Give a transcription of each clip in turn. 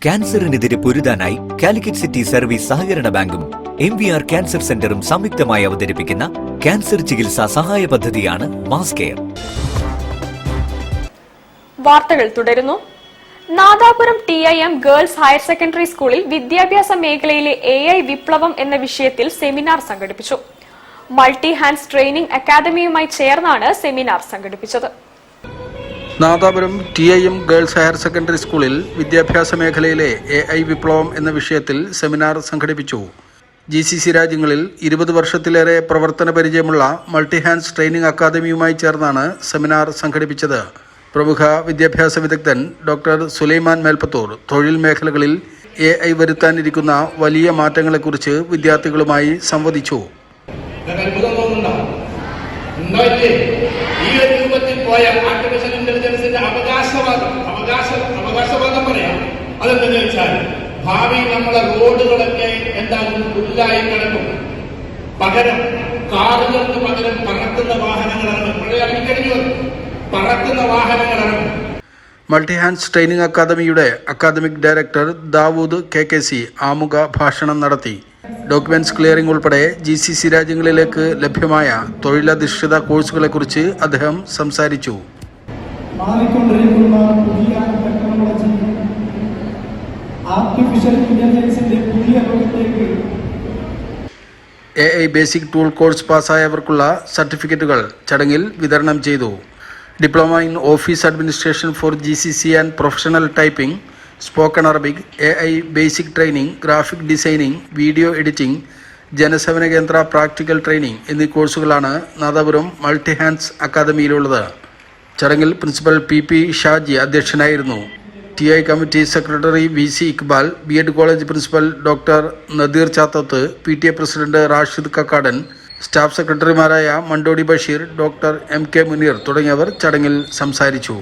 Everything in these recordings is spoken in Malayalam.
ക്യാൻസറിനെതിരെ പൊരുതാനായി കാലിക്കറ്റ് സിറ്റി സർവീസ് സഹകരണ ബാങ്കും MVR ക്യാൻസർ സെന്ററും സംയുക്തമായി അവതരിപ്പിക്കുന്ന ക്യാൻസർ ചികിത്സാ സഹായ പദ്ധതിയാണ് മാസ് കെയർ. വാർത്തകൾ തുടരുന്നു. Nadapuram TIM girls higher secondary സ്കൂളിൽ വിദ്യാഭ്യാസ മേഖലയിലെ AI വിപ്ലവം എന്ന വിഷയത്തിൽ സെമിനാർ സംഘടിപ്പിച്ചു. മൾട്ടി ഹാൻഡ്സ് ട്രെയിനിംഗ് അക്കാദമിയുമായി ചേർന്നാണ് സെമിനാർ സംഘടിപ്പിച്ചത്. Nadapuram TIM girls higher secondary സ്കൂളിൽ വിദ്യാഭ്യാസ മേഖലയിലെ AI വിപ്ലവം എന്ന വിഷയത്തിൽ സെമിനാർ സംഘടിപ്പിച്ചു. GCC രാജ്യങ്ങളിൽ 20 വർഷത്തിലേറെ പ്രവർത്തന പരിചയമുള്ള മൾട്ടി ഹാൻഡ്സ് ട്രെയിനിംഗ് അക്കാദമിയുമായി ചേർന്നാണ് സെമിനാർ സംഘടിപ്പിച്ചത്. പ്രമുഖ വിദ്യാഭ്യാസ വിദഗ്ധൻ ഡോക്ടർ സുലൈമാൻ മേൽപ്പത്തൂർ തൊഴിൽ മേഖലകളിൽ AI വരുത്താനിരിക്കുന്ന വലിയ മാറ്റങ്ങളെക്കുറിച്ച് വിദ്യാർത്ഥികളുമായി സംവദിച്ചു. ആർട്ടിഫിഷ്യൽ ഇന്റലിജൻസിന്റെ അവകാശവാദം പറയാം. അതെന്താണെന്ന് വെച്ചാൽ ഭാവി നമ്മളെ റോഡുകളൊക്കെ എന്താകും, പുല്ലായി കിടക്കും. പകരം കാറുകൾക്ക് പകരം പറക്കുന്ന വാഹനങ്ങളാണ്. പറക്കുന്ന വാഹനങ്ങളാണ്. മൾട്ടി ഹാൻഡ്സ് ട്രെയിനിംഗ് അക്കാദമിയുടെ അക്കാദമിക് ഡയറക്ടർ ദാവൂദ് KKC ആമുഖ ഭാഷണം നടത്തി. ഡോക്യുമെന്റ്സ് ക്ലിയറിംഗ് ഉൾപ്പെടെ GCC രാജ്യങ്ങളിലേക്ക് ലഭ്യമായ തൊഴിലധിഷ്ഠിത കോഴ്സുകളെക്കുറിച്ച് അദ്ദേഹം സംസാരിച്ചു. മാറിക്കൊണ്ടിരിക്കുന്ന പുതിയ ടെക്നോളജി, ആർട്ടിഫിഷ്യൽ ഇന്റലിജൻസിന്റെ പുതിയ ലോകത്തേക്ക് AI ബേസിക് ടൂൾ കോഴ്സ് പാസ്സായവർക്കുള്ള സർട്ടിഫിക്കറ്റുകൾ ചടങ്ങിൽ വിതരണം ചെയ്തു. Diploma in office administration for GCC and professional typing, spoken Arabic, AI basic training, graphic designing, video editing, ജനസേവന കേന്ദ്ര പ്രാക്ടിക്കൽ ട്രെയിനിംഗ് എന്നീ കോഴ്സുകളാണ് നാദാപുരം മൾട്ടി ഹാൻഡ്സ് അക്കാദമിയിലുള്ളത്. ചടങ്ങിൽ പ്രിൻസിപ്പൽ PP ഷാജി അധ്യക്ഷനായിരുന്നു. TI committee secretary VC Iqbal, B.Ed college principal doctor Nadir Chathoth, PTA president Rashid Kakkadan, staff സെക്രട്ടറിമാരായ മണ്ടോടി ബഷീർ, ഡോക്ടർ MK മുനീർ തുടങ്ങിയവർ ചടങ്ങിൽ സംസാരിച്ചു.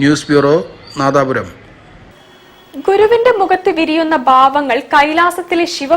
News bureau, Nadapuram. ഗുരുവിന്റെ മുഖത്ത് വിരിയുന്ന ഭാവങ്ങൾ കൈലാസത്തിലെ ശിവ